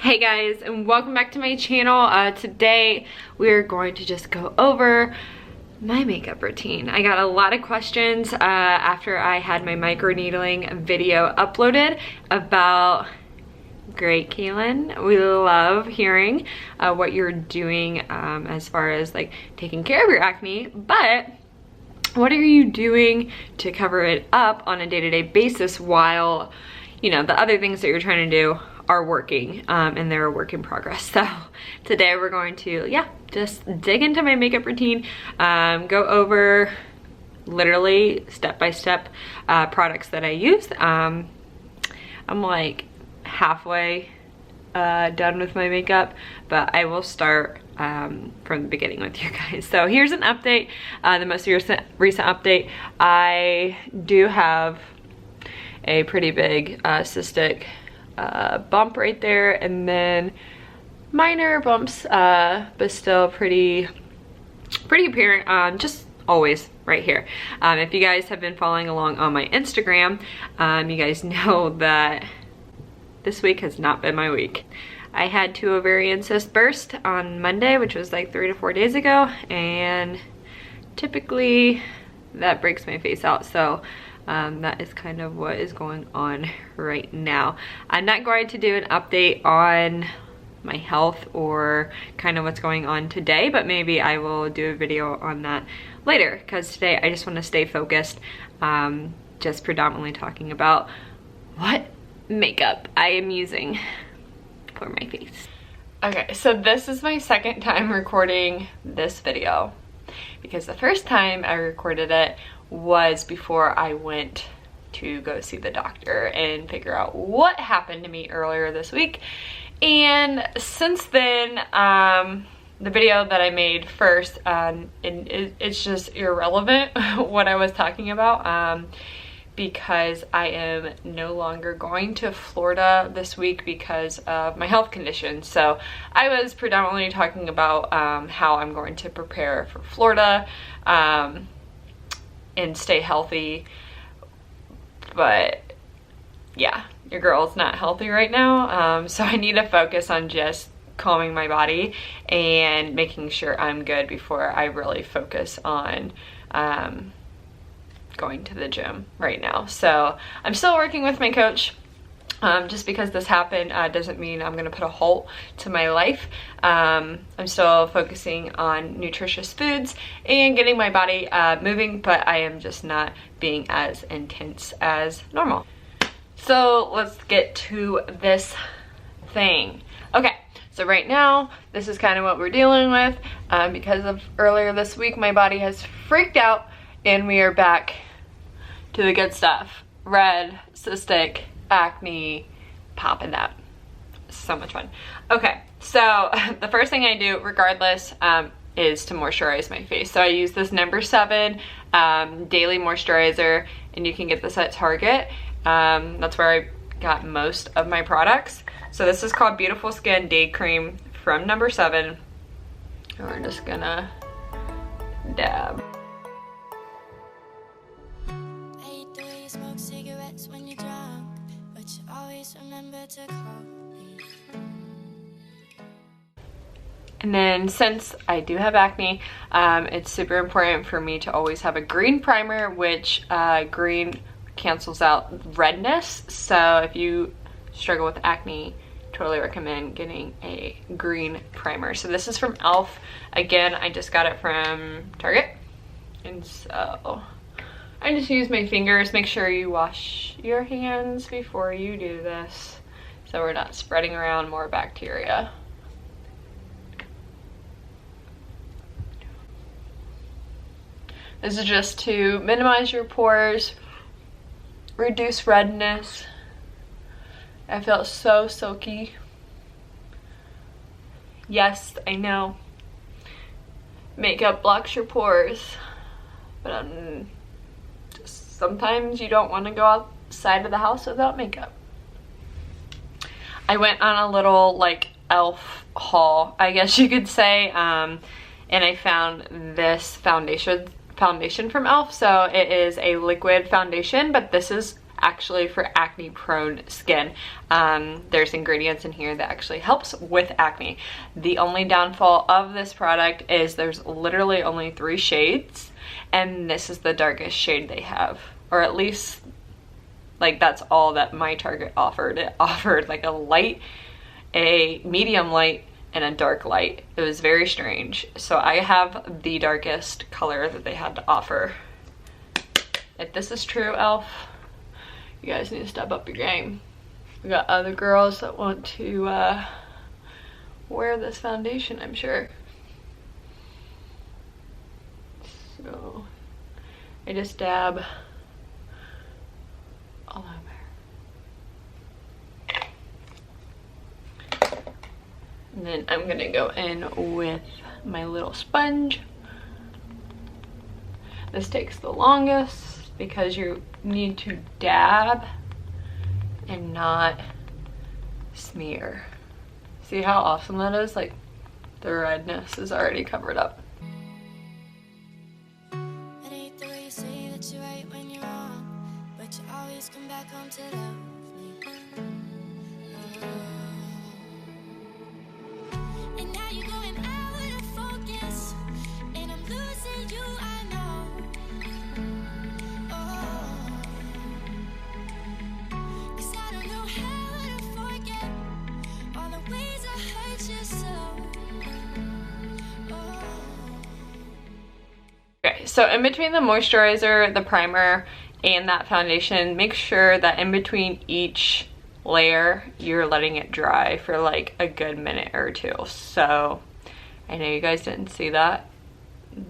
Hey guys, and welcome back to my channel. Today we're going to just go over my makeup routine. I got a lot of questions after I had my microneedling video uploaded about, great Kaylin, we love hearing what you're doing as far as like taking care of your acne, but what are you doing to cover it up on a day-to-day basis while, you know, the other things that you're trying to do are working and they're a work in progress. So today we're going to, just dig into my makeup routine, go over literally step-by-step products that I use. I'm like halfway done with my makeup, but I will start from the beginning with you guys. So here's an update, the most recent update. I do have a pretty big cystic bump right there, and then minor bumps, but still pretty apparent, just always right here. If you guys have been following along on my Instagram, you guys know that this week has not been my week. I had 2 ovarian cysts burst on Monday, which was like 3 to 4 days ago, and typically that breaks my face out. So that is kind of what is going on right now. I'm not going to do an update on my health or kind of what's going on today, but maybe I will do a video on that later, because today I just want to stay focused, just predominantly talking about what makeup I am using for my face. Okay, so this is my second time recording this video, because the first time I recorded it was before I went to go see the doctor and figure out what happened to me earlier this week. And since then, the video that I made first, it's just irrelevant what I was talking about, because I am no longer going to Florida this week because of my health condition. So I was predominantly talking about how I'm going to prepare for Florida and stay healthy. But yeah, your girl's not healthy right now, so I need to focus on just calming my body and making sure I'm good before I really focus on going to the gym right now. So I'm still working with my coach. Just because this happened doesn't mean I'm gonna put a halt to my life. I'm still focusing on nutritious foods and getting my body moving, but I am just not being as intense as normal. So let's get to this thing. Okay, so right now, this is kind of what we're dealing with. Because of earlier this week, my body has freaked out and we are back to the good stuff. Red, cystic, acne, popping up. So much fun. Okay, so the first thing I do regardless is to moisturize my face. So I use this number 7 daily moisturizer, and you can get this at Target. That's where I got most of my products. So this is called Beautiful Skin Day Cream from number 7. And we're just gonna dab. And then since I do have acne, it's super important for me to always have a green primer, which green cancels out redness. So if you struggle with acne, totally recommend getting a green primer. So this is from e.l.f. Again, I just got it from Target. And so I just use my fingers. Make sure you wash your hands before you do this, so we're not spreading around more bacteria. This is just to minimize your pores, reduce redness. I feel so silky. Yes, I know. Makeup blocks your pores, but sometimes you don't want to go outside of the house without makeup. I went on a little like e.l.f. haul, I guess you could say, and I found this foundation from e.l.f. So it is a liquid foundation, but this is actually for acne prone skin. There's ingredients in here that actually helps with acne. The only downfall of this product is there's literally only 3 shades, and this is the darkest shade they have, or at least like that's all that my Target offered. It offered like a light, a medium light, and a dark light. It was very strange. So I have the darkest color that they had to offer. If this is true, e.l.f., you guys need to step up your game. We got other girls that want to wear this foundation, I'm sure. So I just dab all over. And then I'm gonna go in with my little sponge. This takes the longest because you need to dab and not smear. See how awesome that is? Like, the redness is already covered up. Okay, so in between the moisturizer, the primer, and that foundation, make sure that in between each layer, you're letting it dry for like a good minute or 2. So I know you guys didn't see that,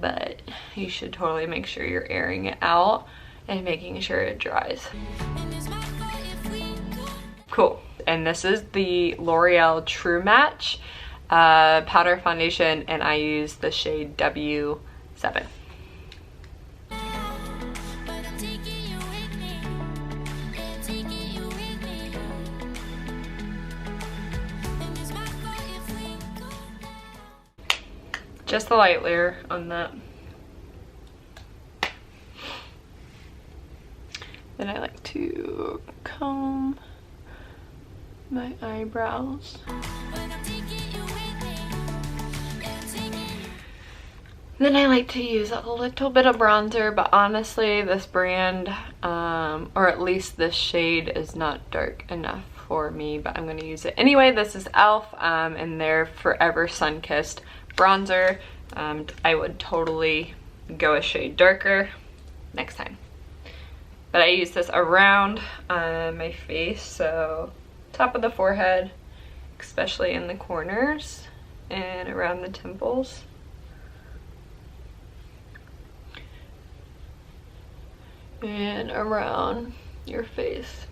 but you should totally make sure you're airing it out and making sure it dries. Cool. And this is the L'Oreal True Match powder foundation, and I use the shade W7. Just the light layer on that. Then I like to comb my eyebrows. Then I like to use a little bit of bronzer, but honestly this brand, or at least this shade, is not dark enough for me, but I'm going to use it anyway. This is e.l.f. And their Forever Sun-Kissed bronzer. I would totally go a shade darker next time. But I use this around my face, so top of the forehead, especially in the corners and around the temples. And around your face.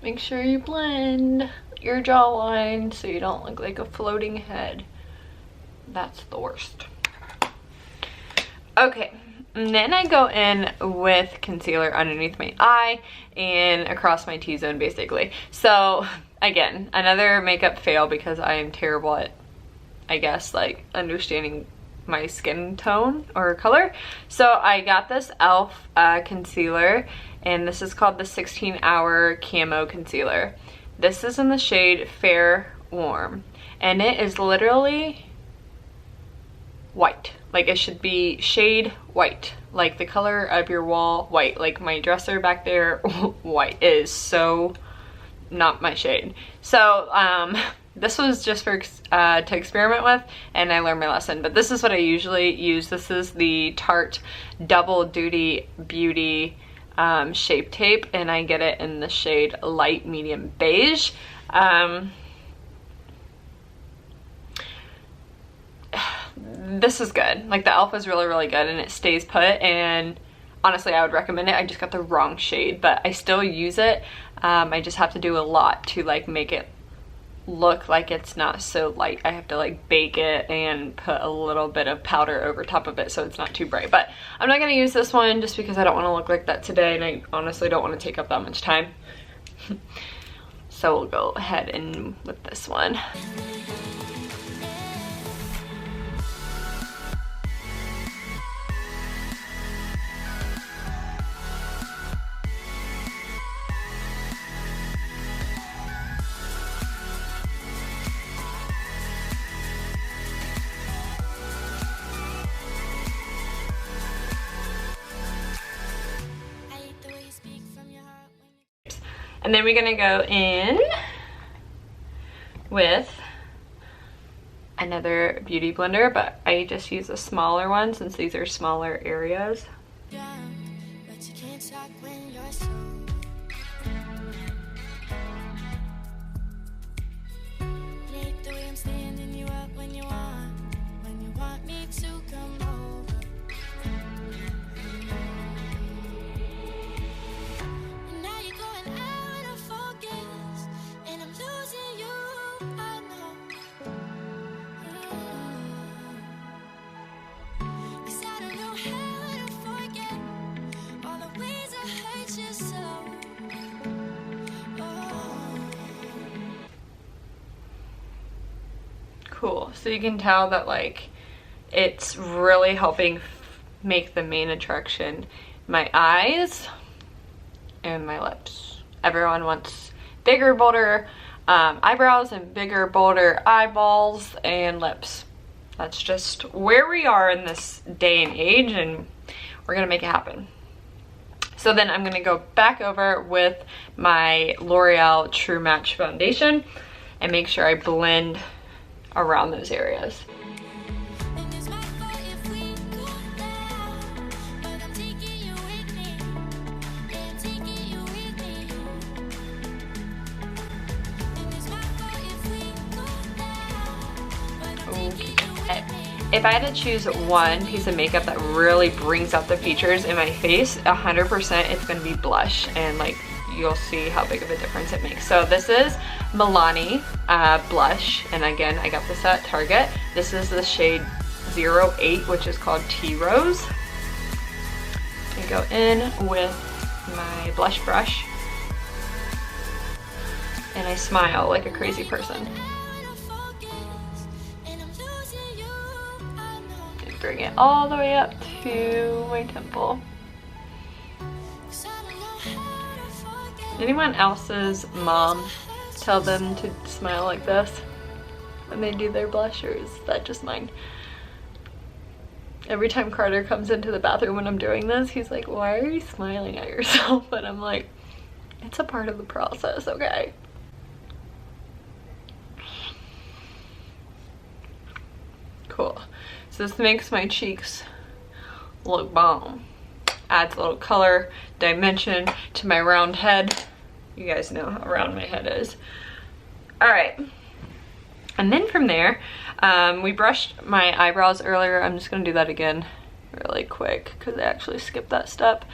Make sure you blend your jawline so you don't look like a floating head. That's the worst. Okay, and then I go in with concealer underneath my eye and across my T-zone basically. So again, another makeup fail because I am terrible at, I guess, like understanding my skin tone or color. So I got this e.l.f. Concealer, and this is called the 16-Hour Camo Concealer. This is in the shade Fair Warm, and it is literally white. Like, it should be shade white, like the color of your wall white, like my dresser back there white. It is so not my shade. So this was just for to experiment with, and I learned my lesson. But this is what I usually use. This is the Tarte Double Duty Beauty Shape Tape, and I get it in the shade Light Medium Beige. This is good. Like, the e.l.f. is really, really good, and it stays put, and honestly I would recommend it. I just got the wrong shade, but I still use it. I just have to do a lot to like make it look like it's not so light. I have to like bake it and put a little bit of powder over top of it so it's not too bright. But I'm not going to use this one just because I don't want to look like that today, and I honestly don't want to take up that much time. So we'll go ahead and with this one. And then we're gonna go in with another beauty blender, but I just use a smaller one since these are smaller areas. Cool, so you can tell that like it's really helping make the main attraction my eyes and my lips. Everyone wants bigger, bolder eyebrows and bigger, bolder eyeballs and lips. That's just where we are in this day and age, and we're gonna make it happen. So then I'm gonna go back over with my L'Oreal True Match foundation and make sure I blend around those areas. If I had to choose one piece of makeup that really brings out the features in my face, 100% it's gonna be blush, and like you'll see how big of a difference it makes. So this is Milani blush, and again I got this at Target. This is the shade 08, which is called Tea Rose. I go in with my blush brush and I smile like a crazy person. And bring it all the way up to my temple. Anyone else's mom tell them to smile like this when they do their blush, or is that just mine? Every time Carter comes into the bathroom when I'm doing this, he's like, why are you smiling at yourself? And I'm like, it's a part of the process, okay? Cool. So this makes my cheeks look bomb. Adds a little color, dimension to my round head. You guys know how round my head is. All right. And then from there, we brushed my eyebrows earlier. I'm just gonna do that again really quick because I actually skipped that step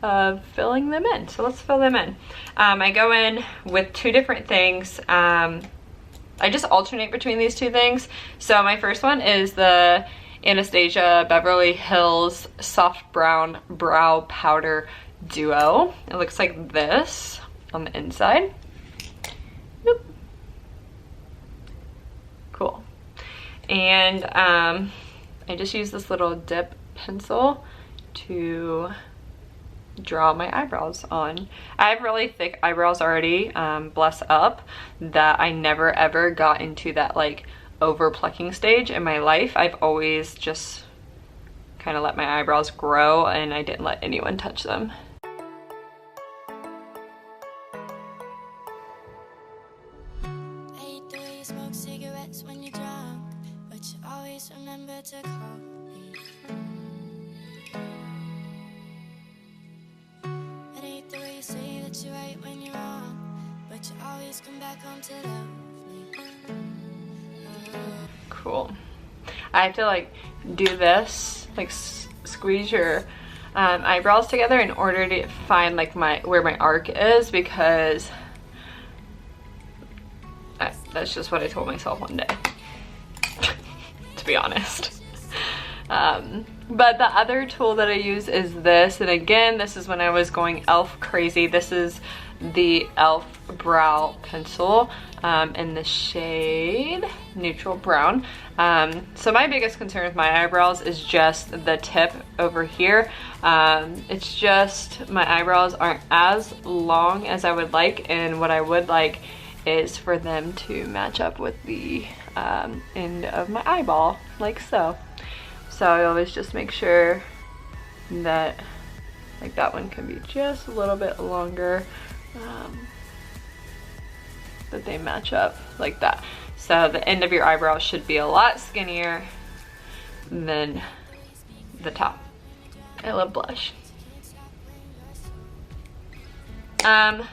of filling them in. So let's fill them in. I go in with two different things. I just alternate between these two things. So my first one is the Anastasia Beverly Hills Soft Brown Brow Powder Duo. It looks like this on the inside. Boop. Cool. And I just use this little dip pencil to draw my eyebrows on. I have really thick eyebrows already, bless up, that I never ever got into that like over plucking stage in my life. I've always just kind of let my eyebrows grow and I didn't let anyone touch them. Cool. I have to like do this, like squeeze your eyebrows together in order to find like where my arc is, because that's just what I told myself one day, to be honest. But the other tool that I use is this, and again, this is when I was going elf crazy. This is the elf brow pencil in the shade Neutral Brown. So my biggest concern with my eyebrows is just the tip over here. It's just my eyebrows aren't as long as I would like, and what I would like is for them to match up with the end of my eyeball, like so. So I always just make sure that like that one can be just a little bit longer. that they match up like that. So the end of your eyebrow should be a lot skinnier than the top. I love blush. I'm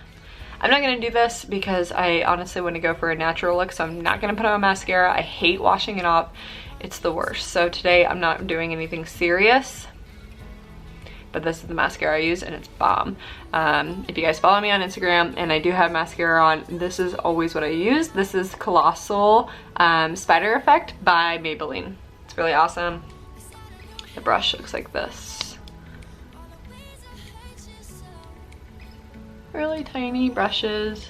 not gonna do this because I honestly want to go for a natural look, so I'm not gonna put on mascara. I hate washing it off. It's the worst. So today I'm not doing anything serious, but this is the mascara I use and it's bomb. If you guys follow me on Instagram and I do have mascara on, this is always what I use. This is Colossal Spider Effect by Maybelline. It's really awesome. The brush looks like this. Really tiny brushes.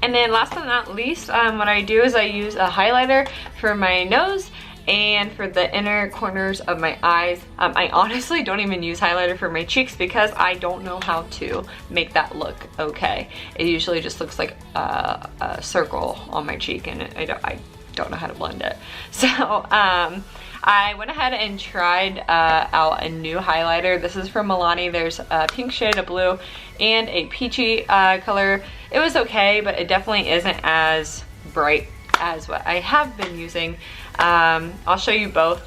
And then last but not least, what I do is I use a highlighter for my nose and for the inner corners of my eyes. I honestly don't even use highlighter for my cheeks because I don't know how to make that look okay. It usually just looks like a circle on my cheek, and I don't know how to blend it. So I went ahead and tried out a new highlighter. This is from Milani. There's a pink shade of blue and a peachy color. It was okay, but it definitely isn't as bright as what I have been using. I'll show you both,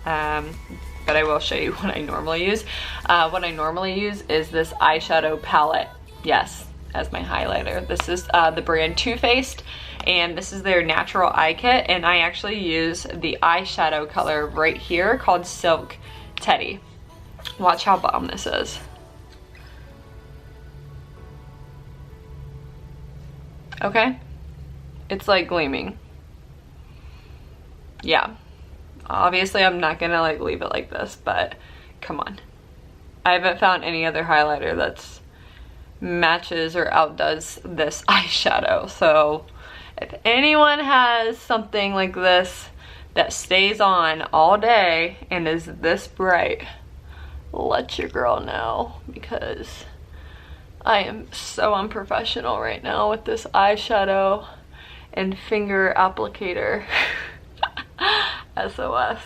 but I will show you what I normally use. What I normally use is this eyeshadow palette, yes, as my highlighter. This is the brand Too Faced, and this is their natural eye kit, and I actually use the eyeshadow color right here called Silk Teddy. Watch how bomb this is. Okay, it's like gleaming. Yeah, obviously I'm not gonna like leave it like this, but come on. I haven't found any other highlighter that's matches or outdoes this eyeshadow. So if anyone has something like this that stays on all day and is this bright, let your girl know, because I am so unprofessional right now with this eyeshadow and finger applicator. SOS.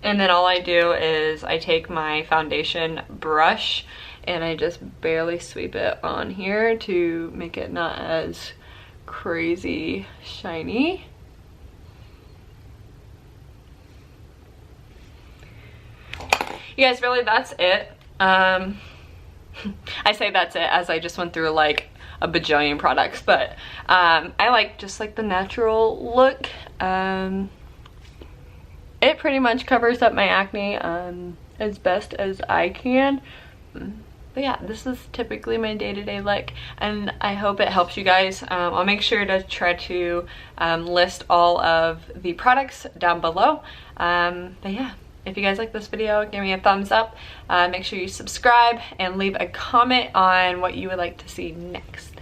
And then all I do is I take my foundation brush and I just barely sweep it on here to make it not as crazy shiny. You guys, really, that's it. I say that's it as I just went through like a bajillion products, but I like just like the natural look. It pretty much covers up my acne as best as I can. But yeah, this is typically my day-to-day look, and I hope it helps you guys. I'll make sure to try to list all of the products down below. But yeah, if you guys like this video, give me a thumbs up. Make sure you subscribe and leave a comment on what you would like to see next.